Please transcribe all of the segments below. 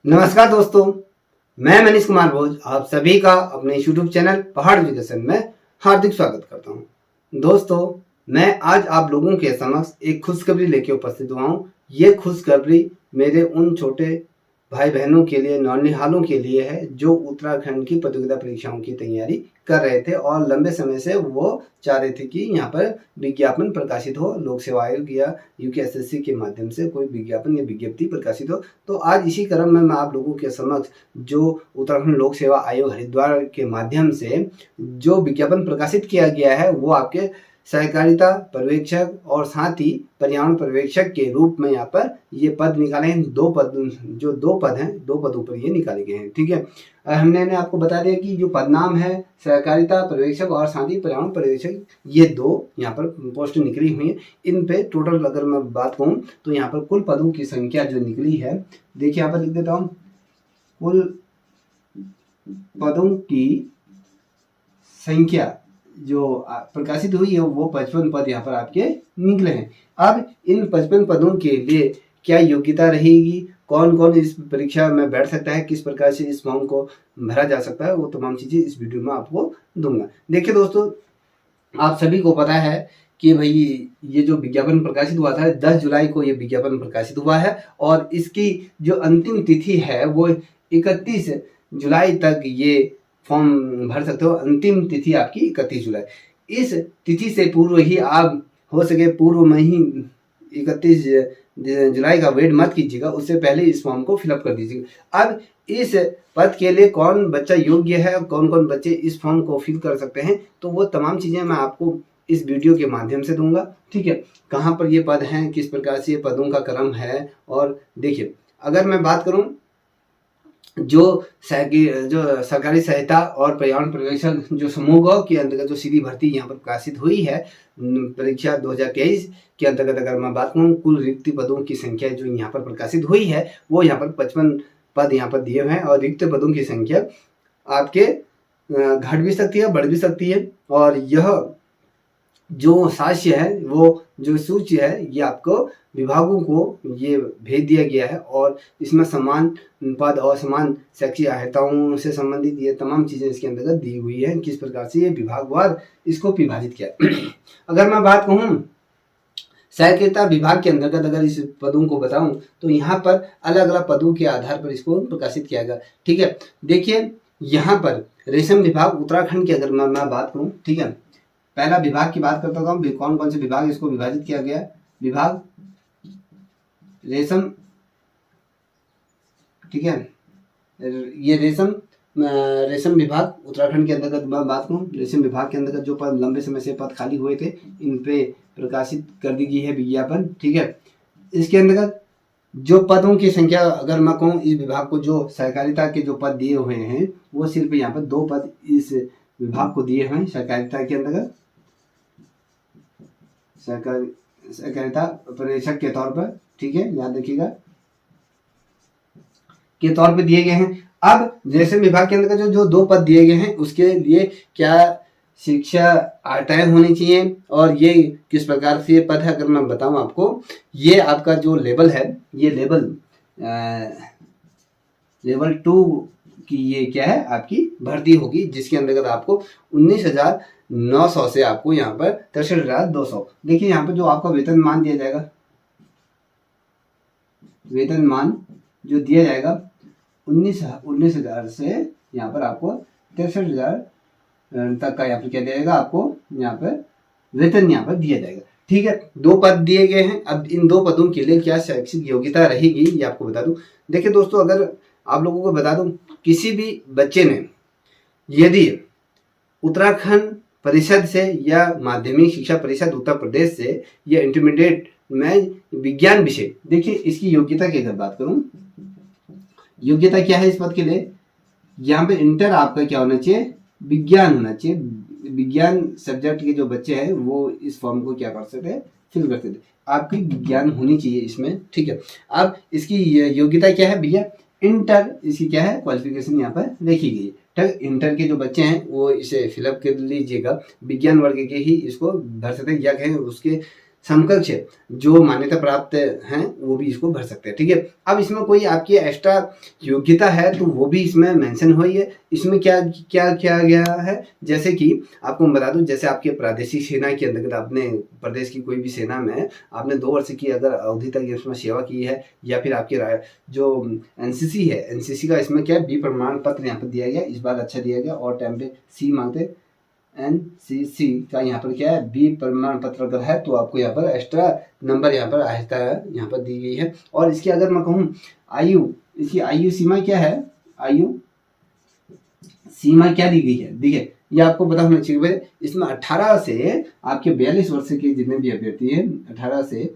नमस्कार दोस्तों, मैं मनीष कुमार भोज आप सभी का अपने YouTube चैनल पहाड़ एजुकेशन में हार्दिक स्वागत करता हूं। दोस्तों, मैं आज आप लोगों के समक्ष एक खुशखबरी लेके उपस्थित हुआ हूं। ये खुशखबरी मेरे उन छोटे भाई बहनों के लिए, नौनिहालों के लिए है जो उत्तराखंड की प्रतियोगिता परीक्षाओं की तैयारी कर रहे थे और लंबे समय से वो चाह रहे थे कि यहाँ पर विज्ञापन प्रकाशित हो, लोक सेवा आयोग या यूकेएसएससी के माध्यम से कोई विज्ञापन या विज्ञप्ति प्रकाशित हो। तो आज इसी क्रम में मैं आप लोगों के समक्ष जो उत्तराखंड लोक सेवा आयोग हरिद्वार के माध्यम से जो विज्ञापन प्रकाशित किया गया है वो आपके सहकारिता पर्यवेक्षक और साथ ही पर्यावरण पर्यवेक्षक के रूप में यहाँ पर ये पद निकाले हैं। दो पद हैं, दो पदों पर ये निकाले गए हैं। ठीक है, हमने आपको बता दिया कि जो पदनाम है सहकारिता पर्यवेक्षक और साथ ही पर्यावरण पर्यवेक्षक, ये दो यहाँ पर पोस्ट निकली हुई है। इन पे टोटल अगर मैं बात कहूँ तो यहाँ पर कुल पदों की संख्या जो निकली है, देखिए यहाँ पर लिख देता हूँ, कुल पदों की संख्या जो प्रकाशित हुई है वो 55 पद यहाँ पर आपके निकले हैं। अब इन 55 पदों के लिए क्या योग्यता रहेगी, कौन कौन इस परीक्षा में बैठ सकता है, किस प्रकार से इस फॉर्म को भरा जा सकता है, वो तमाम चीजें इस वीडियो में आपको दूंगा। देखिए दोस्तों, आप सभी को पता है कि भाई ये जो विज्ञापन प्रकाशित हुआ था 10 जुलाई को ये विज्ञापन प्रकाशित हुआ है और इसकी जो अंतिम तिथि है वो 31 जुलाई तक ये फॉर्म भर सकते हो। अंतिम तिथि आपकी 31 जुलाई। इस तिथि से पूर्व ही आप हो सके पूर्व में ही 31 जुलाई का वेट मत कीजिएगा, उससे पहले इस फॉर्म को फिलअप कर दीजिएगा। अब इस पद के लिए कौन बच्चा योग्य है, कौन कौन बच्चे इस फॉर्म को फिल कर सकते हैं, तो वो तमाम चीजें मैं आपको इस वीडियो के माध्यम से दूंगा। ठीक है, कहाँ पर ये पद हैं, किस प्रकार से ये पदों का क्रम है। और देखिए, अगर मैं बात करूं जो सरकारी सहायता और पर्यावरण पर्यवेक्षक जो समूह के अंतर्गत जो सीधी भर्ती यहाँ पर प्रकाशित हुई है परीक्षा 2023 के अंतर्गत, अगर मैं बात करूँ कुल रिक्त पदों की संख्या जो यहाँ पर प्रकाशित हुई है वो यहाँ पर 55 पद यहाँ पर दिए हुए हैं और रिक्त पदों की संख्या आपके घट भी सकती है, बढ़ भी सकती है। और यह जो साक्ष्य है, वो जो सूची है, ये आपको विभागों को ये भेज दिया गया है और इसमें समान पद और समान शैक्षिक सहायताओं से संबंधित ये तमाम चीजें इसके अंतर्गत दी हुई है, किस प्रकार से ये विभागवार इसको विभाजित किया। अगर मैं बात कहूँ सहकारिता विभाग के अंतर्गत अगर इस पदों को बताऊं तो यहाँ पर अलग अलग पदों के आधार पर इसको प्रकाशित किया गया। ठीक है, देखिए यहाँ पर रेशम विभाग उत्तराखंड की अगर मैं बात करूँ, ठीक है, पहला विभाग की बात करता हूँ, कौन कौन से विभाग इसको विभाजित किया गया। विभाग रेशम, ठीक है, ये रेशम विभाग उत्तराखंड के अंतर्गत मैं बात करूँ, रेशम विभाग के अंतर्गत जो पद लंबे समय से पद खाली हुए थे इन पे प्रकाशित कर दी गई है विज्ञापन। ठीक है, इसके अंतर्गत जो पदों की संख्या अगर मैं कहूँ, इस विभाग को जो सहकारिता के जो पद दिए हुए हैं वो सिर्फ यहाँ पर 2 पद इस विभाग को दिए हुए हैं सहकारिता के अंतर्गत, सहकारिता पर्यवेक्षक के तौर पर। ठीक है, याद रखिएगा, के तौर पे दिए गए हैं। अब रेशम विभाग के अंतर्गत जो 2 पद दिए गए हैं उसके लिए क्या शिक्षा तय होनी चाहिए और ये किस प्रकार से ये पद है, अगर मैं बताऊं आपको, ये आपका जो लेवल है, ये लेवल 2 की ये क्या है आपकी भर्ती होगी, जिसके अंतर्गत आपको 19,900 से आपको यहाँ पर 63,200। देखिए यहाँ पर जो आपका वेतनमान दिया जाएगा, वेतनमान जो दिया जाएगा 19,000 से यहाँ पर आपको 63,000 तक का यहाँ पर क्या दिया जाएगा, आपको यहाँ पर वेतन यहाँ पर दिया जाएगा। ठीक है, 2 पद दिए गए हैं। अब इन 2 पदों के लिए क्या शैक्षिक योग्यता रहेगी ये आपको बता दूं। देखिए दोस्तों, अगर आप लोगों को बता दूं, किसी भी बच्चे ने यदि उत्तराखंड परिषद से या माध्यमिक शिक्षा परिषद उत्तर प्रदेश से या इंटरमीडिएट में विज्ञान विषय, देखिए इसकी योग्यता की अगर बात करूं, योग्यता क्या है इस पद के लिए, यहाँ पे इंटर आपका क्या होना चाहिए, विज्ञान होना चाहिए। विज्ञान सब्जेक्ट के जो बच्चे हैं वो इस फॉर्म को क्या कर सकते हैं, फिल कर सकते हैं। आपकी विज्ञान होनी चाहिए इसमें। ठीक है, अब इसकी योग्यता क्या है भैया, इंटर, इसकी क्या है क्वालिफिकेशन यहाँ पर देखी गई। ठीक, इंटर के जो बच्चे हैं वो इसे फिलअप कर लीजिएगा, विज्ञान वर्ग के ही इसको भर सकते हैं, या कहें उसके समकक्ष जो मान्यता प्राप्त हैं वो भी इसको भर सकते हैं। ठीक है, अब इसमें कोई आपकी एक्स्ट्रा योग्यता है तो वो भी इसमें मेंशन हुई है। इसमें क्या क्या किया गया है, जैसे कि आपको मैं बता दूं, जैसे आपके प्रादेशिक सेना के अंतर्गत आपने प्रदेश की कोई भी सेना में आपने 2 वर्ष की अगर अवधि तक इसमें सेवा की है, या फिर आपकी जो एनसीसी है, एनसीसी का इसमें क्या बी प्रमाण पत्र यहाँ पर दिया गया, इस बार अच्छा दिया गया। और टाइम पे सी मांगते, एनसीसी का यहाँ पर क्या है बी प्रमाण पत्र अगर है तो आपको यहाँ पर एक्स्ट्रा नंबर यहाँ पर आता है, यहाँ पर दी गई है। और इसकी अगर मैं कहूँ आयु, इसकी आयु सीमा क्या है, आयु सीमा क्या दी गई है, देखिए ये आपको पता होना चाहिए भाई। इसमें 18 से आपके 42 वर्ष के जितने भी अभ्यर्थी हैं, 18 से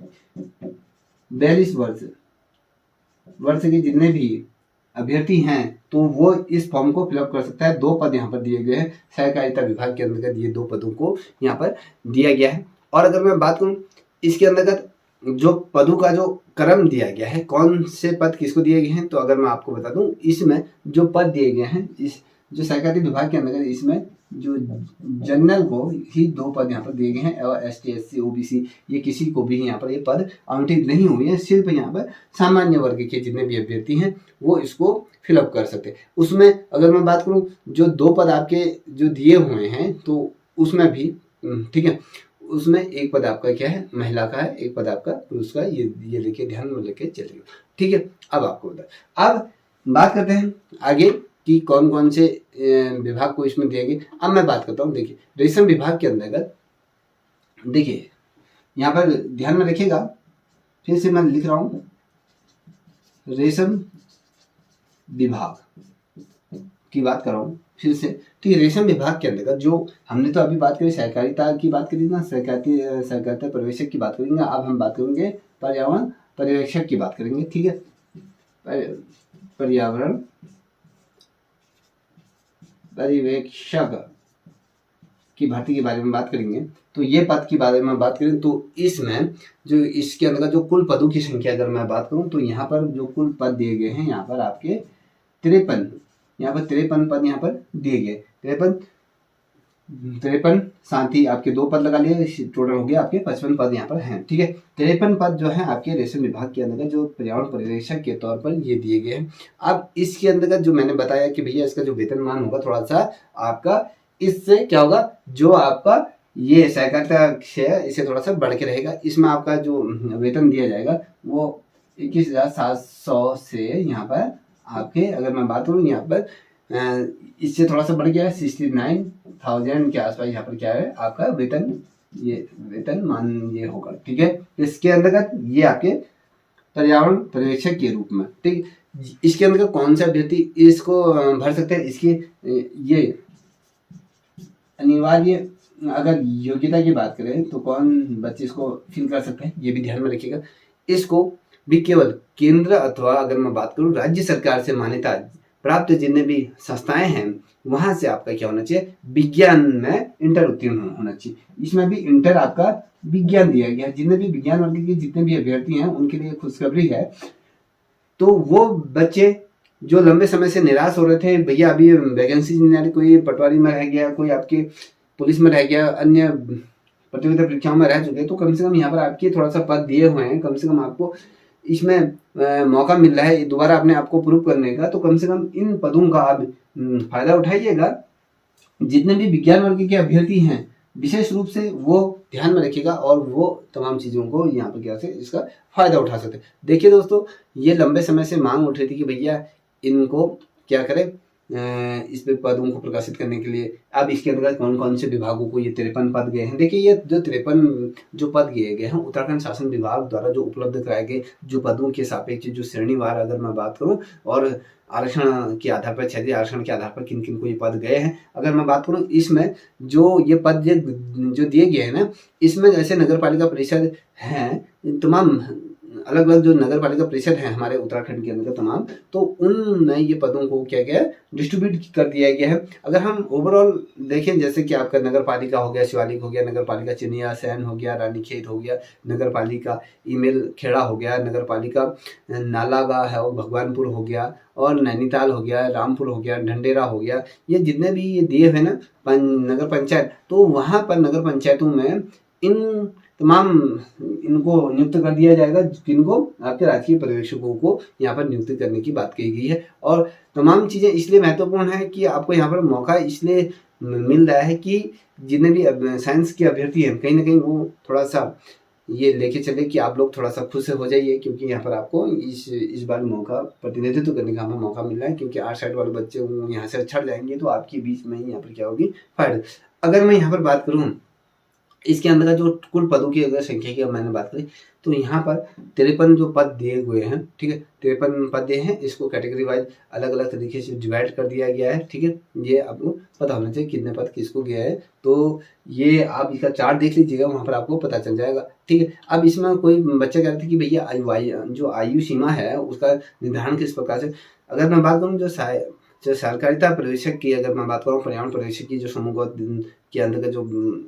42 वर्ष के जितने भी अभ्यर्थी हैं तो वो इस फॉर्म को फिलअप कर सकता है। 2 पद यहाँ पर दिए गए हैं, सहकारिता विभाग के अंतर्गत ये 2 पदों को यहाँ पर दिया गया है। और अगर मैं बात करूँ इसके अंतर्गत जो पदों का जो क्रम दिया गया है, कौन से पद किसको दिए गए हैं, तो अगर मैं आपको बता दूं इसमें जो पद दिए गए हैं, इस जो सहकारिता विभाग के अंतर्गत इसमें जो जनरल को ही 2 पद यहाँ पर दिए गए हैं, और ST SC OBC ये किसी को भी यहाँ पर ये पद आवंटित नहीं हुए हैं। सिर्फ यहाँ पर सामान्य वर्ग के जितने भी अभ्यर्थी हैं वो इसको फिलअप कर सकते हैं। उसमें अगर मैं बात करूँ जो 2 पद आपके जो दिए हुए हैं तो उसमें भी ठीक है, उसमें एक पद आपका क्या है महिला का है, एक पद आपका पुरुष का, ये लेके ध्यान में लेके चलिए। ठीक है, अब आपको बता, अब बात करते हैं आगे कि कौन कौन से विभाग को इसमें दिया गया। अब मैं बात करता हूँ, देखिए रेशम विभाग के अंतर्गत, देखिए यहाँ पर ध्यान में रखिएगा, फिर से मैं लिख रहा हूँ रेशम विभाग की बात कर रहा हूँ फिर से। ठीक है, रेशम विभाग के अंतर्गत जो हमने तो अभी बात करी सहकारिता की बात करी ना, सहकारिता पर्यवेक्षक की बात करेंगे। अब हम बात करेंगे पर्यावरण पर्यवेक्षक की बात करेंगे। ठीक है, पर्यावरण पर्यवेक्षक की भर्ती के बारे में बात करेंगे। तो ये पद के बारे में बात करें तो इसमें जो इसके अंदर जो कुल पदों की संख्या अगर मैं बात करूं तो यहाँ पर जो कुल पद दिए गए हैं यहाँ पर आपके 53, यहाँ पर 53 पद यहाँ पर दिए गए। 53 साथ ही आपके 2 पद लगा लिए, टोटल हो गया आपके 55 पद यहाँ पर हैं। ठीक है, 53 पद जो है आपके रेशम विभाग के अंतर्गत जो पर्यावरण पर्यवेक्षक के तौर पर ये दिए गए हैं। अब इसके अंतर्गत जो मैंने बताया कि भैया इसका जो वेतनमान होगा थोड़ा सा आपका इससे क्या होगा, जो आपका ये सहकारिता है इससे थोड़ा सा बढ़ के रहेगा। इसमें आपका जो वेतन दिया जाएगा वो 21,700 से यहाँ पर आपके अगर मैं बात करूँ यहाँ पर इससे थोड़ा सा बढ़ गया है 69,000 के आसपास यहाँ पर क्या है आपका वेतन, ये वेतन मान ये होगा। ठीक है, इसके अंतर्गत ये आपके पर्यावरण पर्यवेक्षक के रूप में। ठीक, इसके अंतर्गत कौन सा अभ्यर्थी इसको भर सकते हैं, इसकी ये अनिवार्य अगर योग्यता की बात करें तो कौन बच्चे इसको फिल कर सकते हैं, ये भी ध्यान में रखिएगा। इसको भी केवल केंद्र अथवा अगर मैं बात करूं राज्य सरकार से मान्यता प्राप्त जितने भी संस्थाएं हैं वहां से आपका क्या होना चाहिए, विज्ञान में इंटर उत्तीर्ण होना चाहिए। इसमें भी इंटर आपका विज्ञान दिया गया है। जितने भी विज्ञान वर्ग के जितने भी अभ्यर्थी हैं उनके लिए खुशखबरी है। तो वो बच्चे जो लंबे समय से निराश हो रहे थे, भैया अभी वैकेंसी नहीं आ रही, कोई पटवारी में रह गया, कोई आपके पुलिस में रह गया, अन्य प्रतियोगिता परीक्षाओं में रह चुके, तो कम से कम यहाँ पर आपके थोड़ा सा पद दिए हुए हैं, कम से कम आपको इसमें मौका मिल रहा है दोबारा अपने आप को प्रूव करने का। तो कम से कम इन पदों का आप फायदा उठाइएगा। जितने भी विज्ञान वर्ग के अभ्यर्थी हैं विशेष रूप से वो ध्यान में रखिएगा और वो तमाम चीज़ों को यहाँ पर क्या से इसका फायदा उठा सकते हैं। देखिए दोस्तों, ये लंबे समय से मांग उठ रही थी कि भैया इनको क्या करें इस पे पदों को प्रकाशित करने के लिए। अब इसके अंतर्गत कौन कौन से विभागों को ये 53 पद गए हैं। देखिए ये जो 53 जो पद दिए गए हैं उत्तराखंड शासन विभाग द्वारा जो उपलब्ध कराए गए जो पदों के सापेक्ष जो श्रेणीवार अगर मैं बात करूं और आरक्षण के आधार पर, क्षेत्रीय आरक्षण के आधार पर किन किन को ये पद गए हैं अगर मैं बात करूं, इसमें जो ये पद जो दिए गए हैं ना, इसमें जैसे नगर पालिका परिषद हैं, तमाम अलग अलग जो नगर पालिका परिषद हैं हमारे उत्तराखंड के अंदर तमाम, तो उनमें ये पदों को क्या गया डिस्ट्रीब्यूट कर दिया गया है। अगर हम ओवरऑल देखें, जैसे कि आपका नगर पालिका हो गया शिवालिक हो गया, नगर पालिका चिनिया सैन हो गया, रानीखेत हो गया, नगर पालिका ईमेल खेड़ा हो गया, नगर पालिका नालागा है और भगवानपुर हो गया, और नैनीताल हो गया, रामपुर हो गया, ढंडेरा हो गया, ये जितने भी ये दिए हुए ना नगर पंचायत, तो वहाँ पर नगर पंचायतों में इन तमाम इनको नियुक्त कर दिया जाएगा, जिनको आपके राजकीय पर्यवेक्षकों को यहाँ पर नियुक्त करने की बात कही गई है। और तमाम चीज़ें इसलिए महत्वपूर्ण है कि आपको यहाँ पर मौका इसलिए मिल रहा है कि जितने भी साइंस के अभ्यर्थी हैं कहीं ना कहीं वो थोड़ा सा ये लेके चले कि आप लोग थोड़ा सा खुश से हो जाइए, क्योंकि यहाँ पर आपको इस बार मौका प्रतिनिधित्व करने का हमें मौका मिल रहा है, क्योंकि आर्ट साइड वाले बच्चे यहाँ से छट जाएंगे तो आपके बीच में ही यहाँ पर क्या होगी, फाइट। अगर मैं यहाँ पर बात करूँ इसके अंदर का जो कुल पदों की अगर संख्या की मैंने बात करी तो यहाँ पर 53 जो पद दिए हुए हैं, ठीक है, 53 पद दिए हैं। इसको कैटेगरी वाइज अलग अलग तरीके से डिवाइड कर दिया गया है, ठीक है। ये आपको पता होना चाहिए कितने पद किसको गया है, तो ये आप इसका चार्ट देख लीजिएगा, वहाँ पर आपको पता चल जाएगा, ठीक है। अब इसमें कोई बच्चा कह रहे थे कि भैया जो आयु सीमा है उसका निर्धारण किस प्रकार से, अगर मैं बात करूँ जो सहकारिता पर्यवेक्षक की अगर मैं बात करूँ, पर्यावरण पर्यवेक्षक की जो समूह के अंतर्गत जो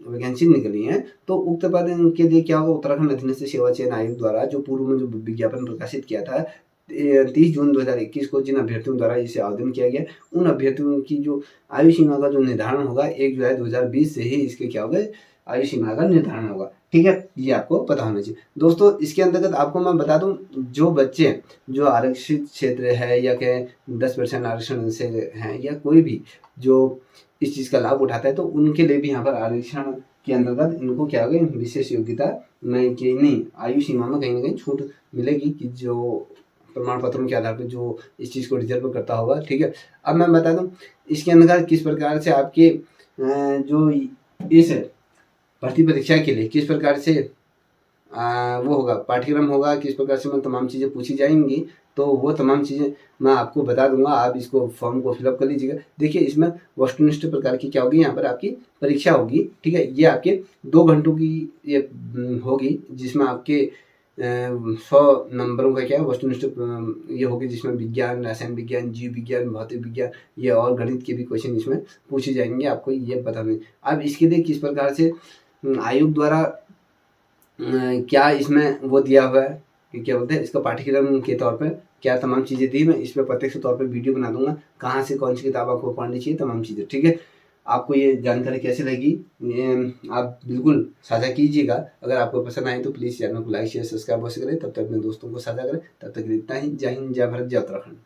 वैकेंसी निकली है, तो उक्त पद के लिए क्या होगा, उत्तराखंड अधीनस्थ सेवा चयन आयोग द्वारा जो पूर्व में जो विज्ञापन प्रकाशित किया था 30 जून 2021 को जिन अभ्यर्थियों द्वारा इसे आवेदन किया गया, उन अभ्यर्थियों की जो आयु सीमा का जो निर्धारण होगा 1 जुलाई 2020 से ही इसके क्या होगा, आयु सीमा का निर्धारण होगा, ठीक है। ये आपको पता होना चाहिए दोस्तों। इसके अंतर्गत आपको मैं बता दूं, जो बच्चे जो आरक्षित क्षेत्र है या के 10% आरक्षण से हैं या कोई भी जो इस चीज़ का लाभ उठाता है, तो उनके लिए भी यहाँ पर आरक्षण के अंतर्गत इनको क्या होगा, विशेष योग्यता में कि नहीं आयु सीमा में कहीं ना कहीं छूट मिलेगी, कि जो प्रमाण पत्रों के आधार पर जो इस चीज़ को रिजर्व करता होगा, ठीक है। अब मैं बता दूं इसके अंतर्गत किस प्रकार से आपके जो इस भर्ती परीक्षा के लिए किस प्रकार से वो होगा, पाठ्यक्रम होगा, किस प्रकार से मैं तमाम चीज़ें पूछी जाएंगी, तो वो तमाम चीज़ें मैं आपको बता दूंगा। आप इसको फॉर्म को फिलअप कर लीजिएगा। देखिए इसमें वस्तुनिष्ठ प्रकार की क्या होगी, यहाँ पर आपकी परीक्षा होगी, ठीक है। ये आपके 2 घंटों की ये होगी, जिसमें आपके 100 नंबरों का क्या है वस्तुनिष्ठ ये होगी, जिसमें विज्ञान, रसायन विज्ञान, जीव विज्ञान, भौतिक विज्ञान, ये और गणित के भी क्वेश्चन इसमें पूछे जाएंगे, आपको ये पता नहीं। अब इसके लिए किस प्रकार से आयोग द्वारा क्या इसमें वो दिया हुआ है कि क्या बोलते हैं, इसका पाठ्यक्रम के तौर पे क्या तमाम चीज़ें दी, मैं इस पर प्रत्यक्ष तौर पे वीडियो बना दूंगा, कहाँ से कौन सी किताब आपको पढ़नी चाहिए, तमाम चीज़ें, ठीक है। आपको ये जानकारी कैसी लगी आप बिल्कुल साझा कीजिएगा। अगर आपको पसंद आए तो प्लीज़ चैनल को लाइक शेयर सब्सक्राइब अवश्य करें। तब तक अपने दोस्तों को साझा करें। तब तक इतना ही। जय हिंद, जय भारत, जय उत्तराखंड।